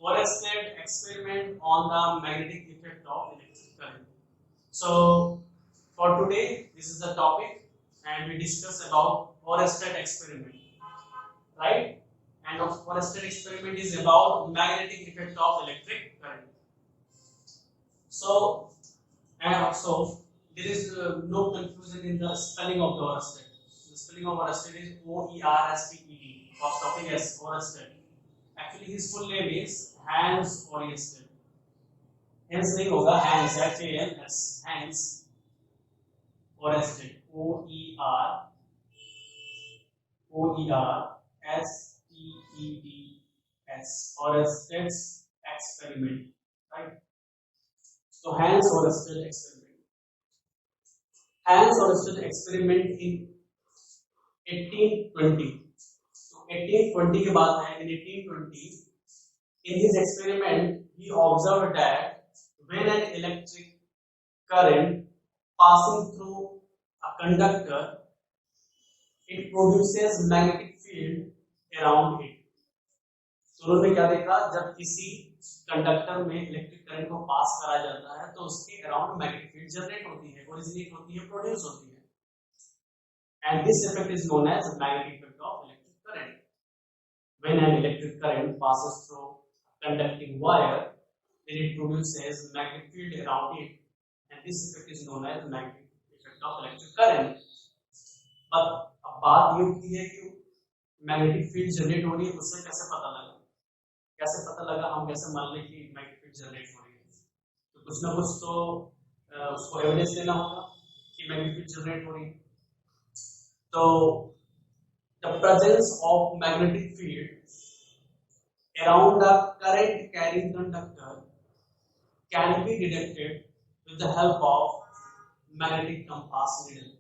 Oersted experiment on the magnetic effect of electric current. So for today, this is the topic, and we discuss about Oersted experiment, right? And Oersted experiment is about magnetic effect of electric current. So there is no confusion in the spelling of the Oersted. The spelling of Oersted is Oersted. For stopping as Oersted. Actually, his full name is Hans Oersted. Hence नहीं होगा Hans, Hans, Hans Oersted, Oersted, Oersted's experiment, right? So Hans Oersted experiment. Hans Oersted experiment in 1820. So 1820 के बाद है in 1820. In his experiment, he observed that when an electric current passing through a conductor, it produces magnetic field around it. तो उन्होंने क्या देखा, जब किसी conductor में इलेक्ट्रिक करंट को पास करा जाता है तो उसके अराउंड मैग्नेटिक फील्ड जनरेट होती है, ओरिजिनेट होती है, प्रोड्यूस होती है. And this effect is known as magnetic effect of electric current. When an electric current passes through a conducting wire, then it produces magnetic field around it, and this effect is known as magnetic effect of electric current. But अब बात ये होती है कि magnetic field generate हो रही है, उससे कैसे पता लगा? कैसे पता लगा? हम कैसे मान लें कि मैग्नेटिक फील्ड जनरेट हो रही है? तो कुछ ना कुछ तो उसको एविडेंस देना होगा कि मैग्नेटिक फील्ड जनरेट हो रही है. तो the presence of magnetic field around the current carrying conductor can be detected with the help of magnetic compass needle.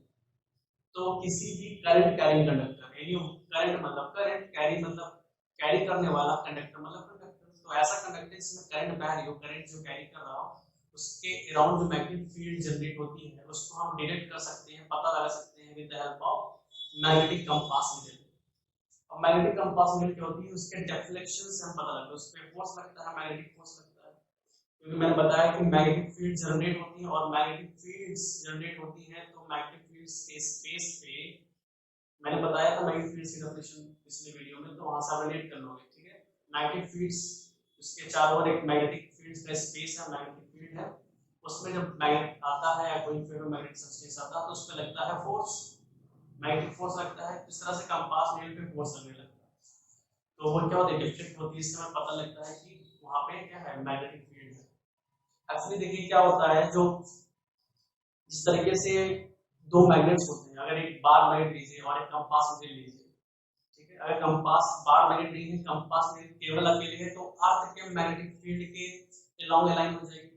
तो किसी भी करंट कैरिंग कंडक्टर, यानी करंट मतलब करंट, कैरी मतलब कैरी करने वाला, कंडक्टर मतलब कंडक्टर, तो ऐसा कंडक्टर जिसमें करंट बह रही हो, करंट जो कैरी कर रहा हो, उसके अराउंड जो मैग्नेटिक फील्ड जनरेट होती है उसको हम डिटेक्ट कर सकते हैं, पता लगा सकते हैं with the help of magnetic compass needle. और मैग्नेटिक कंपास नीडल क्या होती है? उसके डिफ्लेक्शन से हम पता लगता है, उस पे फोर्स लगता है, मैग्नेटिक फोर्स लगता है, क्योंकि मैंने बताया कि मैग्नेटिक फील्ड जनरेट होती है, और मैग्नेटिक फील्ड्स जनरेट होती है तो मैग्नेटिक फील्ड्स के स्पेस पे, मैंने बताया था मैग्नेटिक फील्ड्स की डेफिनेशन पिछले वीडियो में, तो वहां से आप रिलेट कर लोगे. ठीक है, मैग्नेटिक फील्ड्स, उसके चारों ओर एक मैग्नेटिक फील्ड्स का स्पेस है, मैग्नेटिक फील्ड है, उसमें जब मैग्नेट आता है या कोई फेरोमैग्नेटिक सब्सटेंस आता है तो उसमें लगता है फोर्स, मैग्नेटिक फोर्स लगता है. इस तरह से कंपास नीडल पे फोर्स लगने लगता है, तो वो क्या होता है? डिफ्लेक्ट होती है, इससे हमें पता लगता है कि वहां पे क्या है? मैग्नेटिक फील्ड है. एक्चुअली देखिए क्या होता है, जो जिस तरीके से दो मैग्नेट्स होते हैं, अगर एक बार मैग्नेट लीजिए और एक कंपास नीडल लीजिए, ठीक है, अगर कंपास बार मैग्नेट नहीं है, कंपास नीडल केवल अकेले है, तो अर्थ के मैग्नेटिक फील्ड के अलोंग अलाइन हो जाएगी.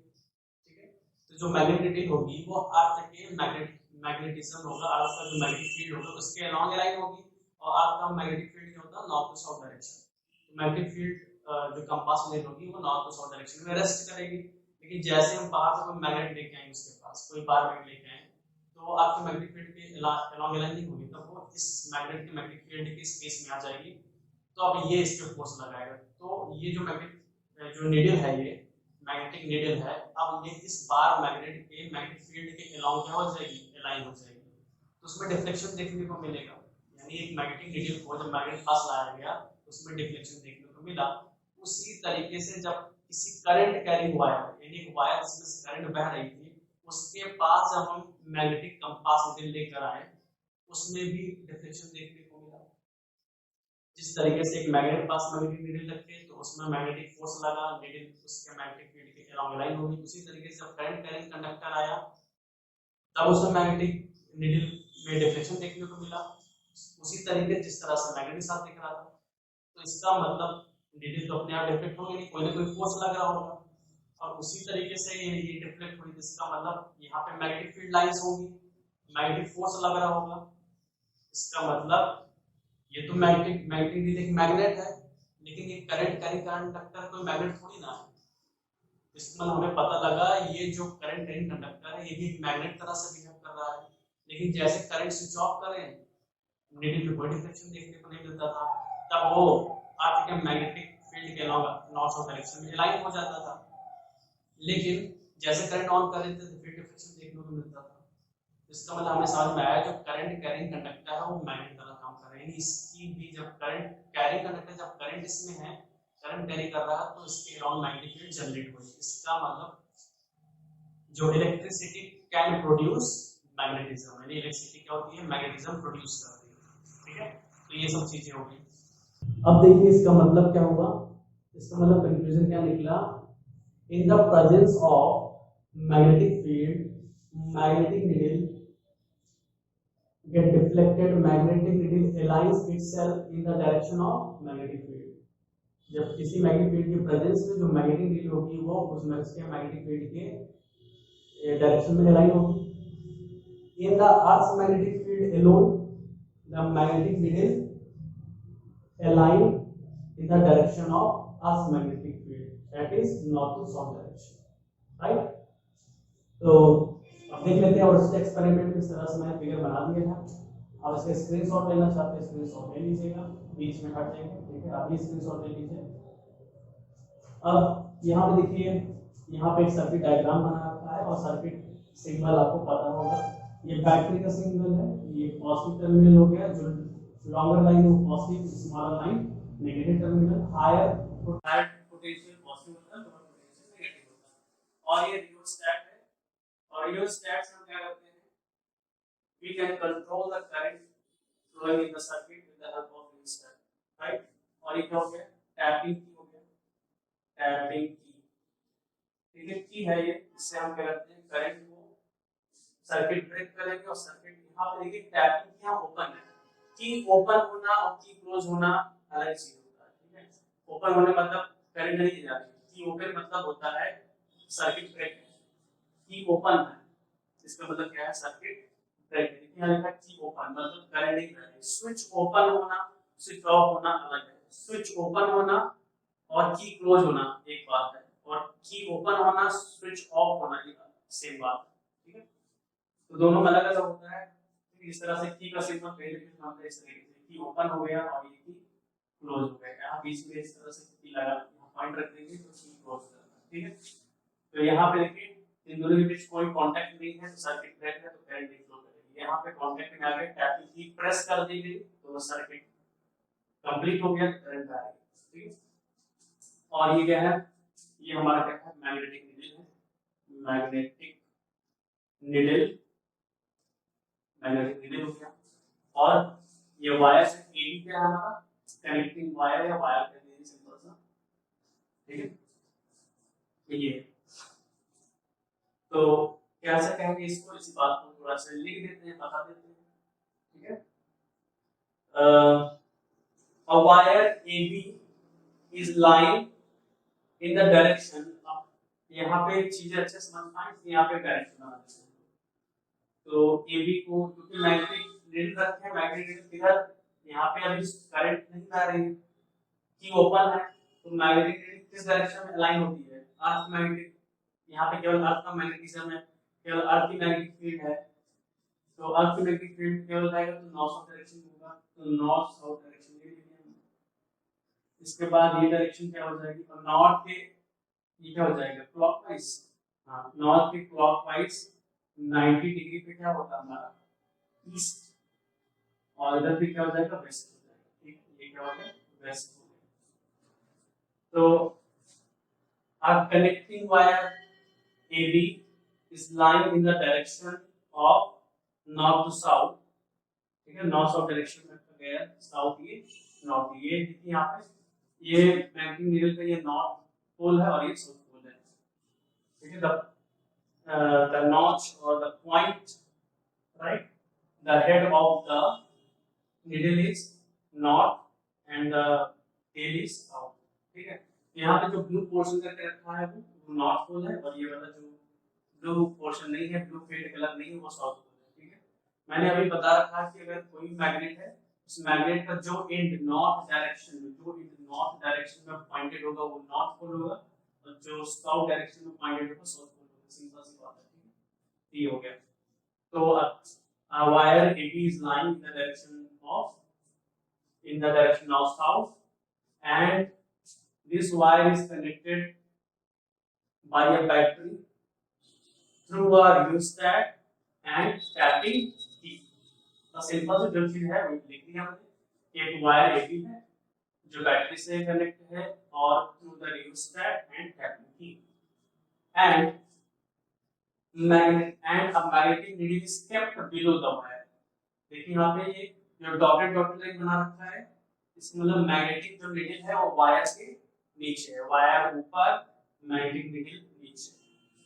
ठीक है, तो जो मैग्नेटिक नीडल होगी वो अर्थ के मैग्नेटिज्म होगा, अर्थ का जो मैग्नेटिक फील्ड होगा उसके अलोंग अलाइन होगी, और अर्थ का मैग्नेटिक फील्ड क्या होता है? North to south direction. तो मैग्नेटिक फील्ड जो कंपास नीडल होगी वो नॉर्थ टू साउथ डायरेक्शन में रेस्ट करेगी. लेकिन जैसे हम बाहर से कोई मैग्नेट लेके आएंगे, उसके पास कोई बार मैग्नेट लेके आए, तो वो आपके मैग्नेटिक फील्ड के अलोंग अलाइन नहीं होगी, तब वो इस मैग्नेट के मैग्नेटिक फील्ड के स्पेस में आ जाएगी, तो अब ये इस पे फोर्स लगाएगा. तो ये जो मैग्नेटिक जो नीडल है, ये मैग्नेटिक नीडल है, अब ये इस बार मैग्नेट के मैग्नेटिक फील्ड के अलोंग क्या हो जाएगी? अलाइन हो जाएगी. तो उसमें डिफ्लेक्शन देखने को मिलेगा, यानी एक मैग्नेटिक नीडल को जब मैग्नेट पास लाया गया उसमें डिफ्लेक्शन देखने को मिला. उसी तरीके से जब किसी करंट कैरिंग वायर, यानी एक वायर जिसमें से करंट बह रही थी, उसके पास जब हम मैग्नेटिक कंपास नीडल लेकर आए, उसमें भी डिफ्लेक्शन देखने को मिला. जिस तरीके से एक मैग्नेट पास मैग्नेटिक नीडल रखे तो उसमें मैग्नेटिक फोर्स लगा, नीडल उसके मैग्नेटिक फील्ड के अलोंग लाइन होगी. उसी तरीके से जब करंट कैरिंग कंडक्टर आया तब उसमें मैग्नेटिक नीडल में डिफ्लेक्शन देखने को मिला, उसी तरीके जिस तरह से मैग्नेट साथ दिख रहा था. तो इसका मतलब नीडल तो अपने आप डिफ्लेक्ट होगी नहीं, कोई ना कोई फोर्स लग रहा होगा, और उसी तरीके से ये डिफ्लेक्ट हुई, जिसका मतलब यहाँ पे मैग्नेटिक फील्ड लाइंस होगी, मैग्नेटिक फोर्स लग रहा होगा. इसका मतलब ये तो मैग्नेटिक नीडल एक मैग्नेट है, लेकिन ये करंट कैरिंग कंडक्टर कोई मैग्नेट थोड़ी ना है. इसमें हमें पता लगा ये जो करंट कैरिंग कंडक्टर है ये भी मैग्नेट तरह से बिहेव कर रहा है. लेकिन जैसे करंट स्विच ऑफ करें, नीडल पे कोई डिफ्लेक्शन देखने को नहीं मिलता था, तब वो अर्थ के मैग्नेटिक फील्ड के अलाउंग नॉर्थ साउथ डायरेक्शन में अलाइन हो जाता था। लेकिन जैसे करंट ऑन कर देते थे फिर डिफ्लेक्शन देखने को मिलता था। इसका मतलब हमें समझ में आया जो करंट कैरिंग कंडक्टर है वो मैग्नेट का काम कर रहा है। इसकी भी जब करंट कैरिंग कंडक्टर जब करंट इसमें है, करंट कैरी कर रहा है तो इसके अराउंड मैग्नेटिक फील्ड जनरेट होगी। इसका मतलब जो इलेक्ट्रिसिटी कैन प्रोड्यूस मैग्नेटिज्म, यानी इलेक्ट्रिसिटी क्या होती है, मैग्नेटिज्म प्रोड्यूस करती है। ठीक है, तो ये सब चीजें हो गई। अब देखिए इसका मतलब क्या हुआ, इसका मतलब कंक्लूजन क्या निकला, इन the presence of magnetic field magnetic needle get deflected, magnetic needle aligns itself in the direction of magnetic field। जब किसी मैग्नेटिक फील्ड की प्रेजेंस में जो मैग्नेटिक नीडल होगी वो उसमें उसके मैग्नेटिक फील्ड के डायरेक्शन में अलाइन होगी। In the earth magnetic field alone the magnetic needle align in the direction of earth's magnetic field, that is north to south direction, right? तो अब देख लेते हैं और इसका एक्सपेरिमेंट किस तरह से मैंने फिगर बना दिया है। अब इसका स्क्रीनशॉट लेना चाहते हैं, स्क्रीनशॉट ले लीजिएगा, बीच में हट जाएंगे। ठीक है, अभी स्क्रीनशॉट ले लीजिए। अब यहाँ पे देखिए, यहाँ पे एक सर्किट डायग्राम बना रखा है और सर्किट सिग्नल आपको पता होगा, ये बैटरी का सिग्नल है, ये पॉजिटिव टर्मिनल हो गया, जो लॉन्गर लाइन वो positive, smaller line negative terminal. Higher potential positive होता है, लोअर पोटेंशियल नेगेटिव होता है। और ये रियोस्टैट है, और रियोस्टैट से हम क्या करते हैं, we can control the current flowing in the circuit with the help of resistor, right? और ये क्या हो गया, टैपिंग की हो गया, टैपिंग की। ठीक है, की है ये, इससे हम क्या करते हैं, करंट को सर्किट ब्रेक करेंगे। और सर्किट यहाँ पे देखिए टैपिंग की, यहाँ ओपन है, की ओपन होना और की क्लोज होना अलग चीज होता है। ठीक है, ओपन होने मतलब करंट नहीं जा रही, की ओपन मतलब होता है सर्किट ब्रेक है, की ओपन है इसका मतलब क्या है, सर्किट ब्रेक है। यहाँ लिखा की ओपन मतलब करंट नहीं जा रही। स्विच ओपन होना, स्विच ऑफ होना अलग है। स्विच ओपन होना और की क्लोज होना एक बात है, और की ओपन होना स्विच ऑफ होना एक सेम बात है। ठीक है, तो दोनों अलग अलग होता है। इस तरह से की का सिग्नल पहले भी हम इस तरीके से की ओपन हो गया और ये की क्लोज हो गया। यहाँ बीच में इस तरह से की लगा, यहाँ पॉइंट रख देंगे तो की क्लोज हो जाता है। ठीक है, तो यहाँ पे देखिए इन दोनों के बीच कोई कांटेक्ट नहीं है तो सर्किट ब्रेक है, तो करंट नहीं फ्लो करेगी। यहाँ पे कांटेक्ट में आ गया, टैपिंग की प्रेस कर दी गई तो वो सर्किट कंप्लीट हो गया, करंट आ गया। ठीक है, और ये क्या है, ये हमारा क्या है, मैग्नेटिक नीडल है, मैग्नेटिक नीडल, मैग्नेटिक नीडल हो गया। और ये वायर है, एडी क्या है हमारा, कनेक्टिंग वायर या वायर कह दीजिए सिंपल सा। ठीक है, ये तो कैसे कहेंगे इसको, इसी बात को थोड़ा सा लिख देते हैं, बता देते हैं। ठीक है, a wire AB is lying in the direction, अब यहाँ पे चीजें अच्छे समझ पाए, यहाँ पे डायरेक्शन बना देते हैं। तो AB को क्योंकि मैग्नेटिक नीडल रखे हैं, मैग्नेटिक नीडल यहाँ पे अभी करंट नहीं आ रही है, की ओपन है, तो मैग्नेटिक नीडल किस डायरेक्शन में अलाइन होती है, अर्थ मैग्नेटिक। यहाँ पे केवल अर्थ का मैग्नेटिज्म है, केवल अर्थ की मैग्नेटिक फील्ड है, तो अर्थ की मैग्नेटिक फील्ड केवल रहेगा तो नॉर्थ साउथ डायरेक्शन होगा, तो नॉर्थ साउथ डायरेक्शन ले लेंगे। इसके बाद ये डायरेक्शन क्या हो जाएगी, और नॉर्थ के ये क्या हो जाएगा, क्लॉकवाइज। हाँ, नॉर्थ के क्लॉकवाइज 90 डिग्री पे क्या होगा हमारा, ईस्ट, और इधर भी क्या हो जाएगा, वेस्ट हो जाएगा। ठीक, ये क्या हो गया, वेस्ट हो गया। तो our connecting wire AB is lying in the direction of north to south। ठीक है, नॉर्थ साउथ डायरेक्शन में गया, साउथ ये नॉर्थ, ये देखिए यहाँ पे ये मैग्नेटिक नीडल का ये नॉर्थ पोल है और ये साउथ पोल है। ठीक है, the notch or the point, right, the head of the needle is north and the tail is south। ठीक है, यहाँ पे जो ब्लू पोर्शन करके रखा है वो नॉर्थ पोल है, और ये वाला जो ब्लू पोर्शन नहीं है, ब्लू फेड कलर नहीं है, वो साउथ पोल है। ठीक है, मैंने अभी बता रखा है कि अगर कोई मैग्नेट है, उस मैग्नेट का जो एंड नॉर्थ डायरेक्शन में, जो एंड नॉर्थ डायरेक्शन में पॉइंटेड होगा वो नॉर्थ पोल होगा, और जो साउथ डायरेक्शन में पॉइंटेड होगा साउथ पोल होगा। सिंपल सी बात है। ठीक है, ये हो गया। तो wire AB is lying in the direction of south, and This wire is connected by a battery through a rheostat and tapping key. तो सिंपल से जो चीज है वो लिख दी हमने। एक वायर एबी है जो बैटरी से कनेक्ट है और through the rheostat and tapping key and a magnetic needle is kept below the wire। देखिए यहाँ पे ये जो डॉटेड डॉटेड लाइन बना रखा है इसमें मतलब मैग्नेटिक जो नीडल है वो वायर के नीचे है, वायर ऊपर मैग्नेटिक नीडल नीचे।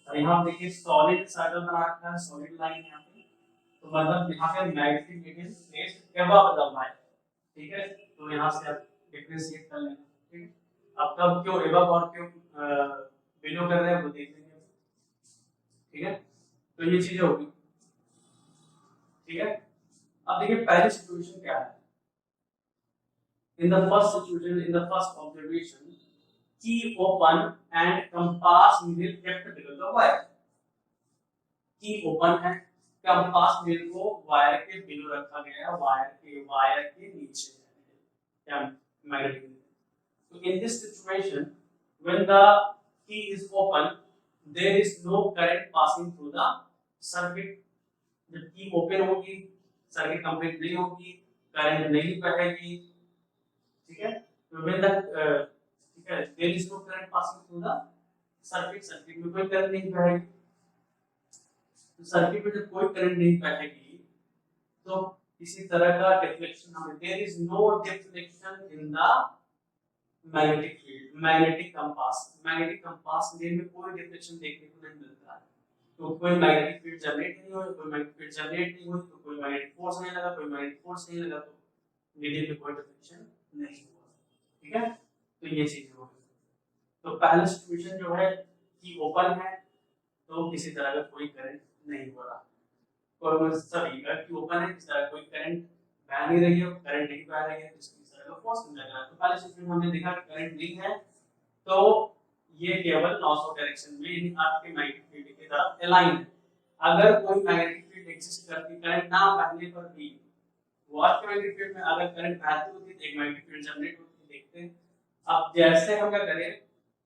और यहाँ देखिए सॉलिड सर्कल बना रखा है, सॉलिड लाइन यहाँ पे, तो मतलब यहाँ पे magnetic needle place above the wire. ठीक है, तो यहाँ से आप डिफरेंशिएट कर लेना। ठीक है, अब कब क्यों अबव और क्यों बिलो कर रहे हैं वो देख लेंगे। ठीक है, तो ये चीजें होगी। ठीक है, अब देखिए पहली सिचुएशन क्या है। In the first situation, in the first observation, key open and compass needle kept below the wire। key open है, compass needle को वायर के बिलो रखा गया है, वायर के नीचे है क्या magnetic needle। So in this situation, when the key is open, there is no current passing through the circuit। जब की ओपन होगी सर्किट कंप्लीट नहीं होगी, करंट नहीं बहेगी। ठीक है, तो व्हेन द ठीक है there is no current passing through the circuit, circuit में कोई करंट नहीं बहेगी। तो सर्किट में जब कोई करंट नहीं बहेगी तो किसी तरह का डिफ्लेक्शन हमें, there is no deflection in the magnetic field, magnetic compass में कोई डिफ्लेक्शन देखने को नहीं मिलता है। तो कोई मैग्नेटिक फील्ड जनरेट नहीं हुई, कोई मैग्नेटिक फील्ड जनरेट नहीं हुई तो कोई मैग्नेटिक फोर्स नहीं लगा, कोई मैग्नेटिक फोर्स नहीं लगा तो नीडल में कोई डिफ्लेक्शन नहीं हुआ। ठीक है, तो ये चीज हो गई। तो पहला सिचुएशन जो है कि ओपन है तो किसी तरह का कोई करंट नहीं हो रहा, और सभी का कि ओपन है किसी तरह कोई करंट बह नहीं रही है, करंट नहीं बह रही है तो इसकी तरह का फोर्स नहीं लग रहा। तो पहले सिचुएशन हमने देखा करंट नहीं है तो ये केवल नॉर्थ साउथ डायरेक्शन में यानी आपके मैग्नेटिक फील्ड की तरफ अलाइन है। अगर कोई मैग्नेटिक फील्ड एग्जिस्ट करती, करंट ना बहने पर भी वॉट के मैग्नेटिक फील्ड में अगर करंट बहती होती तो एक मैग्नेटिक फील्ड जनरेट होती, देखते हैं। अब जैसे हम क्या करें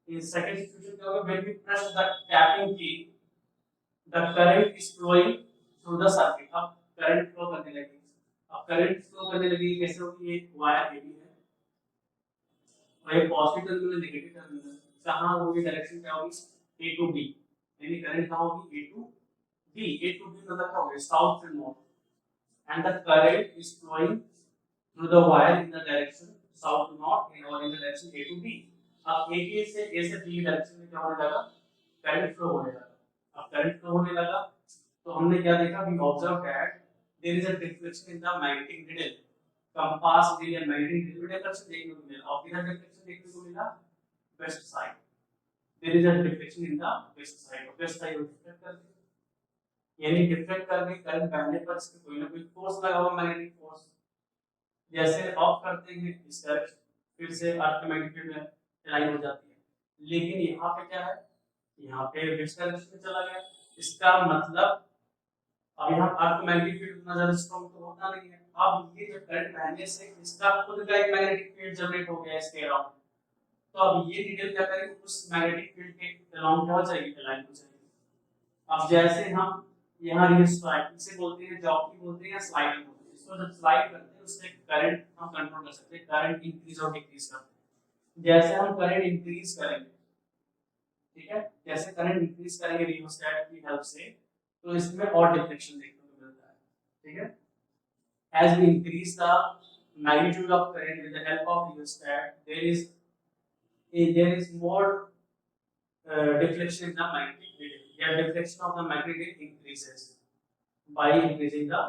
इन सेकंड सिचुएशन क्या होगा, when we press the tapping key the current is flowing through the circuit. अब करंट फ्लो करने लगी, अब करंट फ्लो करने लगी कैसे होगी, एक वायर एबी है और एक पॉजिटिव टर्मिनल नेगेटिव टर्मिनल, कहां होगी डायरेक्शन क्या होगी, ए टू बी, यानी करंट कहां होगी, A to B. A to B मतलब क्या होगा, साउथ से north, and the current is flowing through the wire in the direction south to north or in the direction A to B। अब A से A से B direction में क्या होने लगा, करंट फ्लो होने लगा। अब करंट फ्लो होने लगा तो हमने क्या देखा, we observed that there is a deflection in the magnetic needle, compass needle magnetic needle में डिफ्लेक्शन देखने को मिला। और किधर डिफ्लेक्शन देखने को मिला, west side, there is a deflection in the west side, west side deflect कर यानी डिफ्लेक्ट करने करंट बहने पर इसमें कोई ना कोई फोर्स लगा हुआ, मैग्नेटिक फोर्स। जैसे ऑफ करते हैं इस डायरेक्शन फिर से अर्थ मैग्नेटिक फील्ड में अलाइन हो जाती है, लेकिन यहाँ पे क्या है, यहाँ पे वेस्ट डायरेक्शन में चला गया। इसका मतलब अब यहाँ अर्थ मैग्नेटिक फील्ड उतना ज्यादा स्ट्रांग तो होता नहीं है। अब ये जो करंट बहने से इसका खुद का एक मैग्नेटिक फील्ड जनरेट हो गया इसके अराउंड, तो अब ये नीडल क्या करेगी, उस मैग्नेटिक फील्ड के अराउंड क्या हो जाएगी, अलाइन हो जाएगी। अब जैसे हम यहाँ ये स्लाइड इसे बोलते हैं, जॉकी बोलते हैं या स्लाइड बोलते हैं, इसको जब स्लाइड करते हैं उससे करंट हम कंट्रोल कर सकते हैं, करंट इंक्रीज और डिक्रीज करते हैं। जैसे हम करंट इंक्रीज करेंगे, ठीक है, जैसे करंट इंक्रीज करेंगे रियोस्टैट की हेल्प से तो इसमें और डिफ्लेक्शन देखने को मिलता है। ठीक है, as we increase the magnitude of current with the help of rheostat there is more deflection in the magnetic field, yeah, deflection of the magnetic field increases by increasing the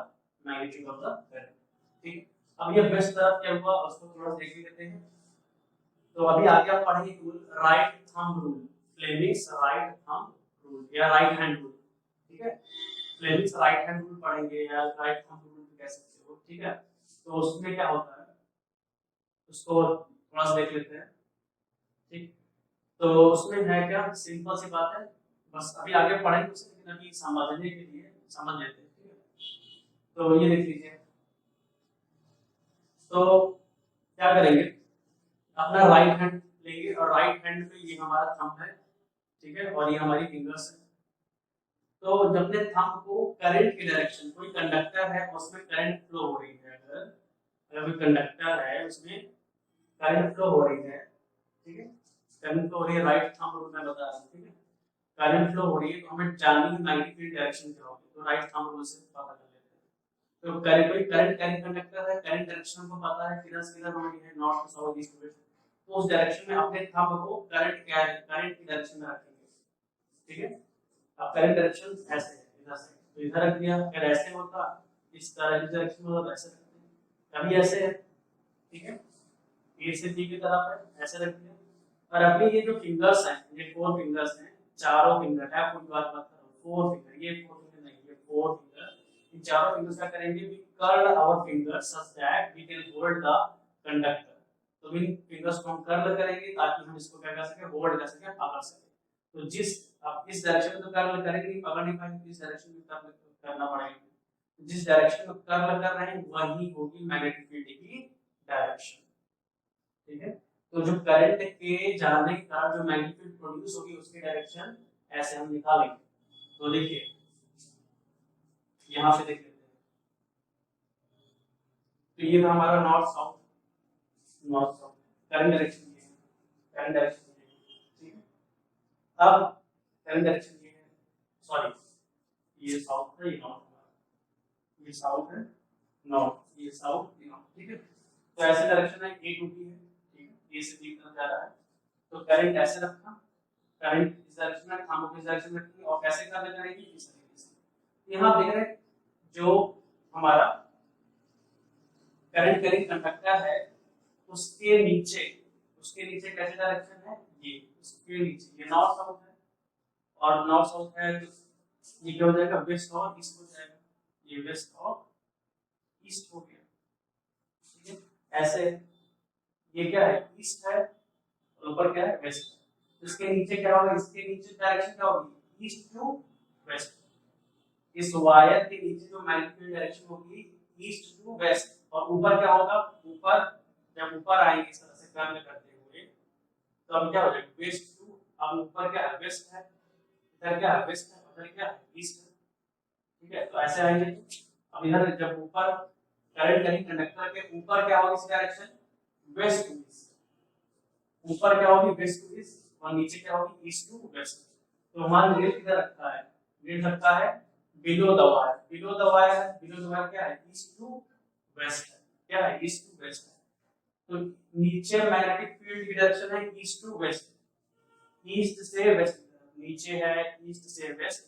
magnitude of the current। ठीक है, अब ये best तरफ क्या हुआ उसको थोड़ा देख लेते हैं। तो अभी आगे आप पढ़ेंगे rule, right thumb rule, Fleming's right thumb rule या राइट हैंड रूल। ठीक है, फ्लेमिंग्स राइट हैंड रूल पढ़ेंगे या राइट थंब रूल कह सकते हो। ठीक है, तो उसमें क्या होता है उसको थोड़ा सा देख लेते हैं। ठीक, तो उसमें है क्या, सिंपल सी बात है, बस अभी आगे पढ़ेंगे उसे, लेकिन अभी समझने के लिए समझ लेते हैं। ठीक है, तो ये देख लीजिए, तो क्या करेंगे, अपना राइट हैंड लेंगे और राइट हैंड पे ये हमारा थंब है, ठीक है, और ये हमारी फिंगर्स है। तो जब अपने थंब को करंट की डायरेक्शन, कोई कंडक्टर है उसमें करंट फ्लो हो रही है, अगर कोई कंडक्टर है उसमें करंट फ्लो हो रही है, ठीक है, करंट फ्लो हो रही है, राइट थंब रूल में बता रहा हूँ, ठीक है, करंट फ्लो हो रही है तो हमें जाननी है मैग्नेटिक डायरेक्शन क्या होगी, तो राइट थंब रूल से पता कर लेते हैं। तो करंट, कोई करंट कैरी कंडक्टर है, करंट डायरेक्शन को पता है, किधर से किधर होनी है, north to south east west, तो उस डायरेक्शन में अपने थंब को करंट की डायरेक्शन में रखेंगे, ठीक है। अब करंट डायरेक्शन ऐसे है, इधर से, तो इधर रख दिया, अगर ऐसे होता इस तरह इस डायरेक्शन में होता तो ऐसे रखते हैं, अभी ऐसे है, ठीक है, ए से बी की तरफ है, ऐसे रख दिया। और अभी ये जो फिंगर्स हैं, ये फोर फिंगर्स हैं, चारों फिंगर है, कोई बात मत करो, फोर फिंगर, ये फोर फिंगर नहीं, ये फोर फिंगर, इन चारों फिंगर्स का करेंगे, we curl our fingers such that we can hold the conductor, तो इन फिंगर्स को हम कर्ल करेंगे ताकि हम इसको क्या कर सके, होल्ड कर सके, पकड़ सके। तो जिस, अब इस डायरेक्शन में तो कर्ल करेंगे नहीं, पकड़ नहीं पाएंगे, इस डायरेक्शन में कर्ल करना पड़ेगा, जिस डायरेक्शन में कर्ल कर रहे हैं वही होगी मैग्नेटिक फील्ड की डायरेक्शन, ठीक है। तो जो करंट के जाने के कारण जो मैग्नेटिक फील्ड प्रोड्यूस होगी उसकी डायरेक्शन ऐसे हम निकालेंगे। तो देखिए यहां से देख लेते हैं, तो ये था हमारा north south, north south current direction ये है, करंट डायरेक्शन ये है, ठीक है। अब करंट डायरेक्शन ये है, सॉरी ये साउथ है, ये नॉर्थ है, ये साउथ है, नॉर्थ, ये साउथ, ये नॉर्थ, ठीक है। तो ऐसे डायरेक्शन है, ए टू बी है, ठीक है, ए से बी तरफ जा रहा है, तो करंट ऐसे रखना, करंट इस डायरेक्शन में, थंब को इस डायरेक्शन में रखेंगे, और कैसे करना करेंगे, इस तरीके से। यहाँ देख रहे हैं जो हमारा करंट कैरिंग कंडक्टर है उसके नीचे, उसके नीचे कैसे डायरेक्शन है, ये उसके नीचे, ये नॉर्थ साउथ है, और नॉर्थ साउथ है तो ये क्या हो जाएगा, वेस्ट और ईस्ट हो जाएगा, ये वेस्ट और ईस्ट हो गया, ठीक है। ऐसे ये क्या है, ईस्ट है, और ऊपर क्या है, वेस्ट है, इसके नीचे क्या होगा, इसके नीचे डायरेक्शन क्या होगी, ईस्ट टू वेस्ट, इस वायर के नीचे जो मैग्नेटिक डायरेक्शन होगी ईस्ट टू वेस्ट, और ऊपर क्या होगा, ऊपर जब ऊपर आएंगे इस तरह से कर्ल करते हुए तो अब क्या हो जाएगा, वेस्ट टू, अब ऊपर क्या है, वेस्ट है, इधर क्या है, वेस्ट है, उधर क्या है, ईस्ट है, ठीक है। तो ऐसे आएंगे, अब इधर जब ऊपर करंट कहीं कंडक्टर के ऊपर क्या होगी, इस डायरेक्शन वेस्ट टू ईस्ट, ऊपर क्या होगी, वेस्ट टू ईस्ट, और नीचे क्या होगी, ईस्ट टू वेस्ट। तो हमारा नीड किधर रखता है, नीड रखता है below the wire, below the wire, below the wire क्या है, ईस्ट टू वेस्ट है, क्या है, ईस्ट टू वेस्ट है। तो नीचे मैग्नेटिक फील्ड की डायरेक्शन है ईस्ट टू वेस्ट, ईस्ट से वेस्ट, नीचे है ईस्ट से वेस्ट,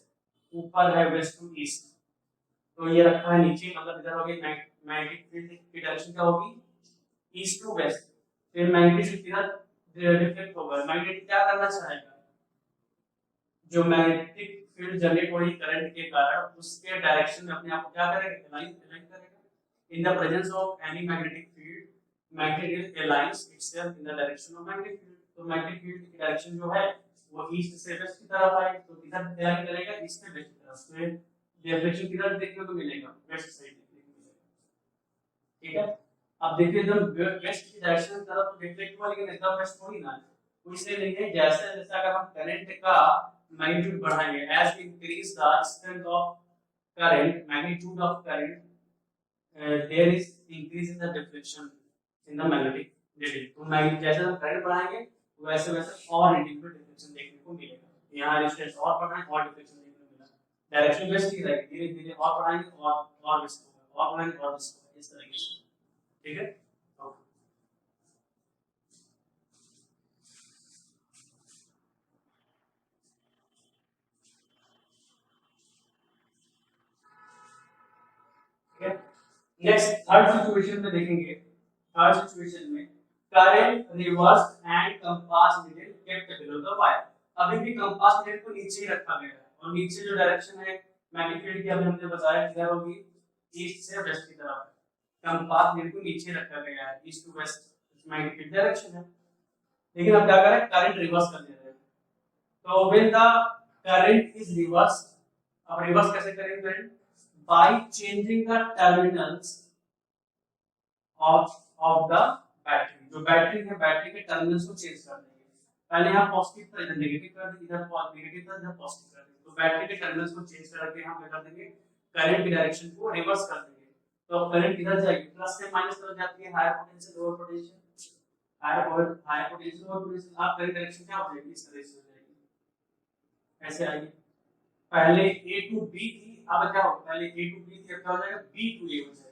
ऊपर है वेस्ट टू ईस्ट, तो ये रखा है नीचे, मतलब इधर होगी मैग्नेटिक फील्ड की डायरेक्शन क्या होगी, ईस्ट टू वेस्ट, फिर मैग्नेटिक किधर डिफलेक्ट होगा, मैग्नेटिक क्या करना चाहेगा, जो मैग्नेटिक फील्ड जनरेट हो रही करंट के कारण उसके डायरेक्शन में अपने आप को क्या करेगा, अलाइन करेगा। In the presence of any magnetic field, magnet aligns itself in the direction of magnetic field, तो मैग्नेटिक फील्ड की डायरेक्शन जो है वो ईस्ट से वेस्ट की तरफ आएगी, तो किधर अलाइन करेगा, ईस्ट से वेस्ट की तरफ, तो डायरेक्शन किधर देखने को मिलेगा, वेस्ट साइड देखने को मिलेगा, ठीक है। अब देखिए एकदम वेस्ट की डायरेक्शन की तरफ रिफ्लेक्ट हुआ, लेकिन एकदम वेस्ट थोड़ी ना, तो इसलिए नहीं है, जैसे जैसे अगर हम करंट का मैग्नीट्यूड बढ़ाएंगे, as we increase the strength of current, magnitude of current, there is increase in the deflection in the magnetic reading, तो मैग्नेट जैसे हम करंट बढ़ाएंगे वैसे वैसे और रीडिंग में डिफ्लेक्शन देखने को मिलेगा, यहाँ रेजिस्टेंस और बढ़ाएं और डिफ्लेक्शन देखने को मिला, डायरेक्शन वेस्ट की रहेगी, धीरे धीरे और बढ़ाएंगे और वेस्ट होगा, और बढ़ाएंगे और वेस्ट होगा, इस तरीके से, ठीक है। नेक्स्ट थर्ड सिचुएशन में देखेंगे, थर्ड सिचुएशन में current reverse and compass needle kept below the wire, अभी भी कंपास नीडल को नीचे ही रखा गया है, और नीचे जो डायरेक्शन है मैग्नेटिक फील्ड की अभी हमने बताया किधर होगी, ईस्ट से वेस्ट की तरफ है, कंपास नीडल को नीचे रखा गया है, east to west magnetic direction है, लेकिन अब क्या करें, करंट रिवर्स कर दे रहे हैं, तो when the current is reverse, अब रिवर्स कैसे करेंगे current, by changing the terminals of the battery, जो बैटरी है बैटरी के टर्मिनल्स को चेंज कर देंगे। पहले यहाँ पॉजिटिव था इधर नेगेटिव कर देंगे, इधर नेगेटिव था इधर पॉजिटिव कर देंगे। तो बैटरी के टर्मिनल्स को चेंज करके हम क्या कर देंगे, करंट की डायरेक्शन को रिवर्स कर देंगे। तो करंट किधर जाएगी, प्लस से माइनस तरफ जाती है, higher potential lower potential, higher potential lower potential, आप करंट डायरेक्शन क्या हो जाएगी, इस तरह से हो जाएगी, ऐसे आएगी। पहले A टू B थी, अब क्या होगा, पहले A टू B थी, अब क्या हो जाएगा B टू A हो जाएगी।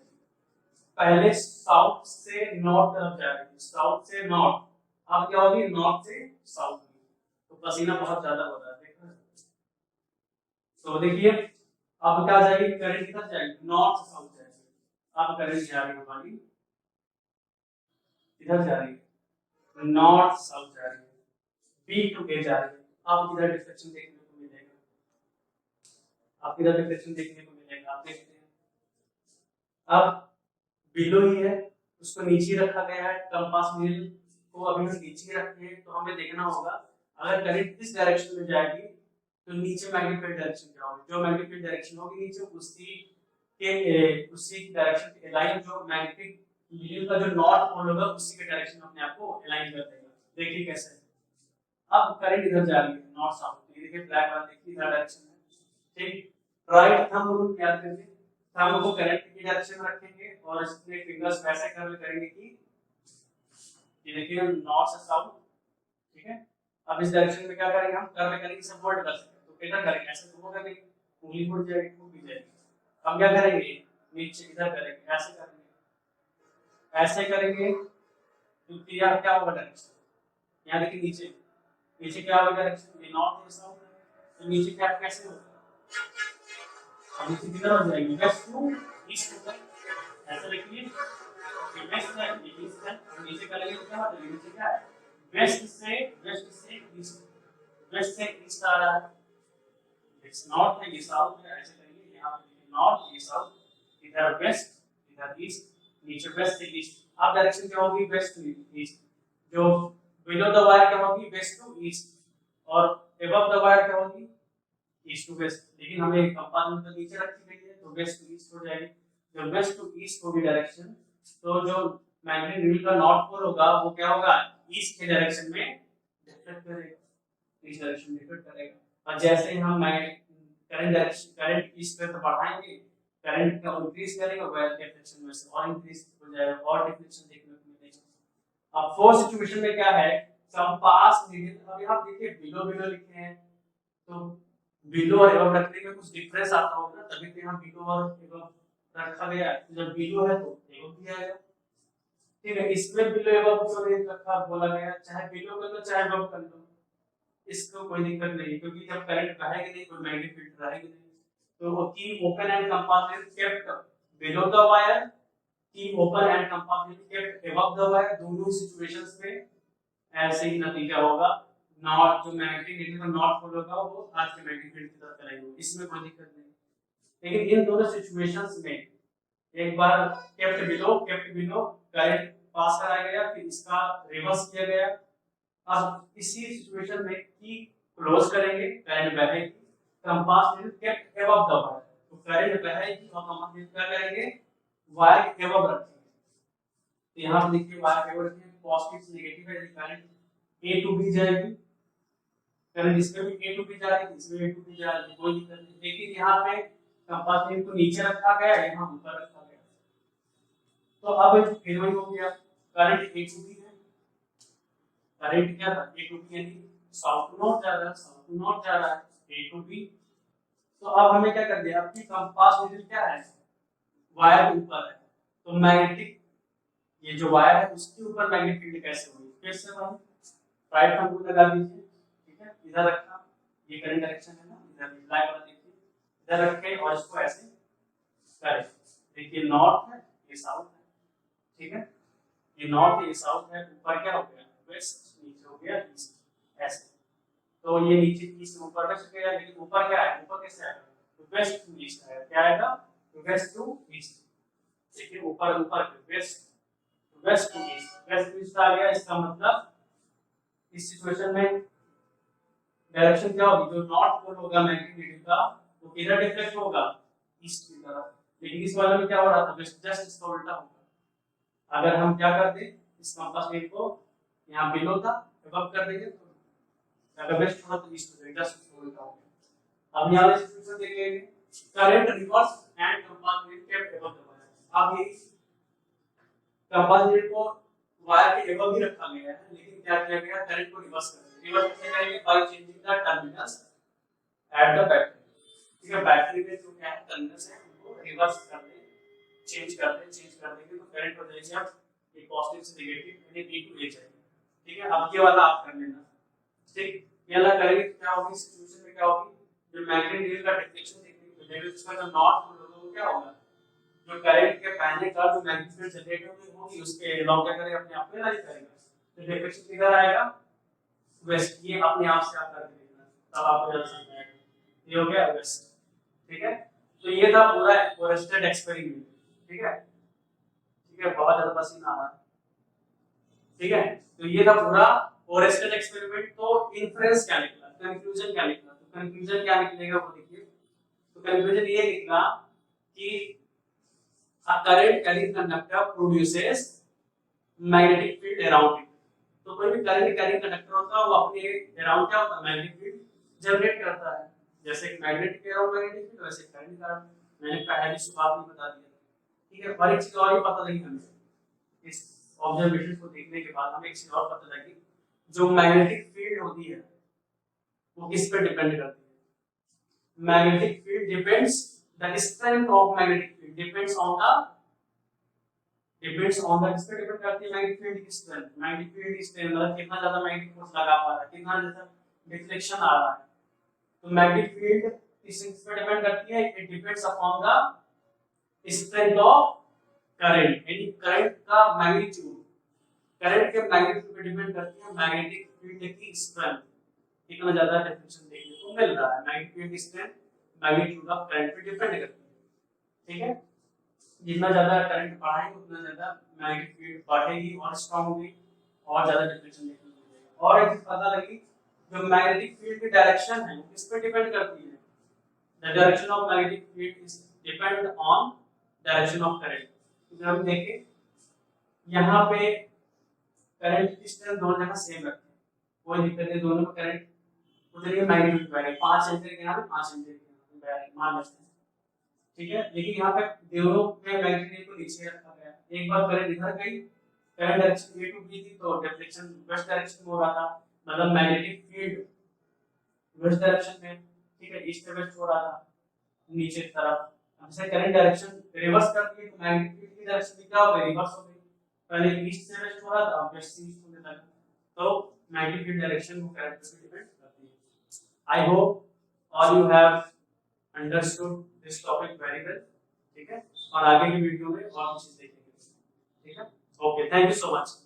पहले साउथ से नॉर्थ तरफ जाएगी, साउथ से नॉर्थ, अब क्या होगी, नॉर्थ से साउथ। तो पसीना बहुत ज्यादा हो रहा है, देख रहे हैं। तो देखिए अब क्या जाएगी, करंट किधर जाएगी, नॉर्थ से साउथ जाएगी। अब करंट जा रही है हमारी, इधर जा रही है, नॉर्थ साउथ जा रही है, बी टू ए जा रही है। अब किधर डिफ्लेक्शन देखने को मिलेगा, अब किधर डिफ्लेक्शन देखने को मिलेगा, आप देखते हैं। अब बिलो ही है, उसको नीचे रखा गया है, कंपास नीडल को अभी हम नीचे रखे हैं। तो हमें देखना होगा अगर करंट इस डायरेक्शन में जाएगी तो नीचे मैग्नेटिक फील्ड डायरेक्शन क्या होगी, जो मैग्नेटिक फील्ड डायरेक्शन होगी नीचे उसी डायरेक्शन के अलाइन, जो मैग्नेटिक नीडल का जो नॉर्थ पोल होगा उसी के डायरेक्शन में अपने आप को अलाइन कर देगा। देखिए कैसे, अब करंट इधर जा रही है नॉर्थ साउथ, ये देखिए ब्लैक वाला देखिए इधर डायरेक्शन है, ठीक। राइट थंब रूल याद करिए, थंब को करंट की डायरेक्शन में रखेंगे और इसके फिंगर्स वैसे कर्व करेंगे कि ये देखिए नॉर्थ से साउथ, ठीक है। अब इस डायरेक्शन में क्या करेंगे, हम कर्व करेंगे, सब वर्ड कर सकते हैं। तो किधर करेंगे, ऐसे तो करेंगे, उंगली मुड़ जाएगी, टूट भी जाएगी। अब क्या करेंगे, नीचे इधर करेंगे, ऐसे करेंगे, ऐसे करेंगे, तो क्या होगा डायरेक्शन, यहाँ देखिए नीचे, नीचे क्या होगा डायरेक्शन, ये नॉर्थ है साउथ है, तो नीचे क्या कैसे होगा, अब नीचे किधर हो जाएगी, वेस्ट टू ईस्ट होगा, ऐसा लिखिए, ये वेस्ट है ये ईस्ट है, और नीचे करेंगे तो क्या हो जाएगा, नीचे क्या है, वेस्ट से ईस्ट, वेस्ट से ईस्ट आ रहा है, इट्स नॉर्थ है ये साउथ है, ऐसे करेंगे, यहाँ पे नॉर्थ ये साउथ, इधर वेस्ट इधर ईस्ट, नीचे वेस्ट से ईस्ट। अब डायरेक्शन क्या होगी, वेस्ट टू ईस्ट, जो बिलो द वायर क्या होगी, वेस्ट टू ईस्ट, और अबव द वायर क्या होगी, ईस्ट टू वेस्ट। लेकिन हमें कंपास में नीचे रखी गई है तो वेस्ट टू ईस्ट हो जाएगी। जब वेस्ट टू ईस्ट होगी डायरेक्शन, तो जो मैग्नेटिक नीडल का नॉर्थ पोल होगा वो क्या होगा, ईस्ट के डायरेक्शन में डिफ्लेक्ट करेगा, इस डायरेक्शन में डिफ्लेक्ट करेगा। और जैसे हम करंट डायरेक्शन, करंट ईस्ट की तरफ बढ़ाएंगे, करंट का इंक्रीज करेगा, वायर के डिफ्लेक्शन में से और इंक्रीज हो जाएगा और डिफ्लेक्शन देखने को मिलेगा। अब फोर्थ सिचुएशन में क्या है, कंपास नीडल, अब यहां देखिए बिलो बिलो लिखे हैं, तो बिलो और एबव रखने में कुछ डिफरेंस आता होगा ना, तभी तो यहाँ बिलो और एबव रखा गया है। तो जब बिलो है तो एबव भी आएगा, ठीक है। इसमें बिलो एबव क्यों नहीं रखा बोला गया, चाहे बिलो कर लो चाहे एबव कर लो, इसको कोई दिक्कत नहीं, क्योंकि जब करंट बहेगी नहीं कोई मैग्नेटिक फील्ड रहेगी नहीं। तो वो key open end compass kept below the wire, key open end compass kept above the wire, दोनों सिचुएशंस में ऐसे ही नतीजा होगा। नॉर्थ जो मैग्नेटिक नीडल का नॉर्थ पोल होगा वो आज के मैग्नेटिक फील्ड की तरफ चलेगा, इसमें कोई दिक्कत नहीं। लेकिन इन दोनों सिचुएशंस में एक बार केप्ट बिलो करंट पास कराया गया, फिर इसका रिवर्स किया गया। अब इसी सिचुएशन में की क्लोज करेंगे, करंट बहेगी, compass needle kept above the wire, तो करंट बहेगी और कंपास नीडल क्या करेंगे, वायर के अबव रखेंगे। तो यहाँ पे देखिए वायर के अबव रखेंगे, पॉजिटिव से नेगेटिव है, करंट ए टू बी जाएगी, करंट इसमें भी ए टू बी जा रही है, इसमें ए टू बी जा रही है, कोई दिक्कत नहीं। लेकिन यहाँ पे कंपास नीडल को नीचे रखा गया, यहाँ ऊपर रखा गया, तो अब फिर वही हो गया, करंट ए टू बी है, करंट क्या था, ए टू बी यानी साउथ टू नॉर्थ जा रहा है, साउथ टू नॉर्थ जा रहा है, ए टू बी। तो अब हमें क्या कर दिया, अपनी कंपास नीडल क्या है, वायर के ऊपर है, तो मैग्नेटिक ये जो वायर है उसके ऊपर मैग्नेटिक फील्ड कैसे होगी, कैसे भाई, राइट हैंड रूल लगा दीजिए, ठीक है। इधर रखा, ये करंट डायरेक्शन है ना, इधर ब्लैक वाला देखिए, इधर रखे और इसको ऐसे करें, देखिए नॉर्थ है ये साउथ है, ठीक है, ये नॉर्थ है ये साउथ है, ऊपर क्या हो गया वेस्ट, नीचे हो गया ईस्ट, ऐसे। तो ये नीचे ईस्ट ऊपर वेस्ट गया, लेकिन ऊपर क्या है, ऊपर कैसे आएगा, तो वेस्ट टू ईस्ट है, क्या आएगा, तो वेस्ट टू ईस्ट। देखिए ऊपर ऊपर west to east, west to east आ गया। इसका मतलब इस सिचुएशन में डायरेक्शन क्या होगी, जो नॉर्थ पोल होगा मैग्नेटिक नीडल का वो किधर डिफ्लेक्ट होगा, ईस्ट की तरफ। लेकिन इस वाले में क्या हो रहा था, जस्ट इसका उल्टा होगा। अगर हम क्या करते, इस कंपास नीडल को यहाँ बिलो था अबव कर देंगे तो अगर वेस्ट हुआ तो ईस्ट हो जाएगा, जस्ट उल्टा हो गया। अब यहाँ डिस्ट्रीब्यूशन देखेंगे current reverse and compass needle kept above the wire. अब ये कंपास नीडल को वायर के अबव ही रखा गया है, लेकिन क्या किया गया, करंट को रिवर्स कर दिया। रिवर्स कैसे करेंगे, by changing the terminals at the battery. ठीक है, बैटरी में जो क्या है टर्मिनल्स है उनको रिवर्स कर दे, चेंज कर देंगे तो करंट हो जाएगा ये पॉजिटिव से नेगेटिव यानी बी टू ए जाएगा। ठीक है, अब ये वाला आप कर लेना। ठीक, ये वाला करेंगे तो क्या होगी, सिचुएशन में क्या होगी, जो मैग्नेटिक नीडल का डिफ्लेक्शन देखने को मिलेगा, उसका जो नॉर्थ पोल होगा वो क्या होगा, जो करंट के पहले का जो मैग्नेटिक फील्ड जनरेट होगी उसके अलाउ क्या करेगा, अपने आप में राइज करेगा, तो डिफ्लेक्शन किधर आएगा, वेस्ट। ये अपने आप से आप करके देखना, तब आपको जल्द समझ आएगा। ये हो गया वेस्ट। ठीक है, तो ये था पूरा फोरेस्टेड एक्सपेरिमेंट। ठीक है, बहुत ज्यादा पसीना आ रहा है। ठीक है, तो ये था पूरा फोरेस्टेड एक्सपेरिमेंट। तो इन्फ्रेंस क्या निकला, कंक्लूजन क्या निकला, तो कंक्लूजन क्या निकलेगा वो देखिए। तो कंक्लूजन ये निकला कि a current carrying conductor produces magnetic field around it। तो कोई भी करंट कैरिंग कंडक्टर होता है वो अपने अराउंड क्या होता है, मैग्नेटिक फील्ड जनरेट करता है। जैसे एक मैग्नेट के अराउंड मैग्नेटिक फील्ड, वैसे करंट का मैंने पहले ही बात में बता दिया। ठीक है, और एक चीज और भी पता लगी हमें इस ऑब्जर्वेशन को देखने के बाद, हमें एक चीज और पता लगी, जो मैग्नेटिक फील्ड होती है वो किस पे डिपेंड करती है, magnetic field depends, the strength of magnetic field depends on the किस पे डिपेंड करती है, मैग्नेटिक फील्ड की स्ट्रेंथ। मैग्नेटिक फील्ड की स्ट्रेंथ मतलब कितना ज्यादा मैग्नेटिक फोर्स लगा पा रहा है, कितना ज्यादा डिफ्लेक्शन आ रहा है। तो मैग्नेटिक फील्ड किस पे डिपेंड करती है, it depends upon the strength of current, यानी करंट का मैग्नीट्यूड, करंट के मैग्नीट्यूड पे डिपेंड करती है मैग्नेटिक फील्ड की स्ट्रेंथ, कितना ज्यादा डिफ्लेक्शन देखने को मिल रहा है। मैग्नेटिक फील्ड की स्ट्रेंथ मैग्नीट्यूड ऑफ करंट पे डिपेंड करती है। ठीक है, जितना ज्यादा करंट बढ़ाएंगे उतना ज्यादा मैग्नेटिक फील्ड बढ़ेगी और स्ट्रांग होगी और ज्यादा डिफ्लेक्शन देखने को मिलेगा। और एक चीज पता लगी, जो मैग्नेटिक फील्ड की डायरेक्शन है वो किस पे डिपेंड करती है, the direction of magnetic field is depend on direction of current. तो हम देखें यहाँ पे करंट की स्ट्रेंथ दोनों जगह सेम रखते हैं, कोई दिक्कत नहीं, दोनों में करंट उतनी मैग्नीट्यूड वैरी 5 एम्पीयर के यहाँ पे 5 एम्पीयर के यहाँ पे वैरी मान लेते हैं। ठीक है, लेकिन यहाँ पे दोनों में मैग्नीट्यूड को नीचे रखा गया। एक बार करंट इधर गई, current direction A to B थी तो डिफ्लेक्शन वेस्ट डायरेक्शन में हो रहा था, मतलब मैग्नेटिक फील्ड वेस्ट डायरेक्शन में, ठीक है, ईस्ट से वेस्ट हो रहा था नीचे की तरफ। अब जैसे करंट डायरेक्शन रिवर्स करती है तो मैग्नेटिक फील्ड की डायरेक्शन भी क्या हो गई, रिवर्स हो गई। पहले ईस्ट से वेस्ट हो रहा था, अब वेस्ट से ईस्ट होने लगा, तो मैग्नेटिक फील्ड डायरेक्शन वो करंट पे डिपेंड करती है। I hope all you have understood this topic very well. ठीक है, और आगे की वीडियो में और चीज देखेंगे। ठीक है, okay, thank you so much.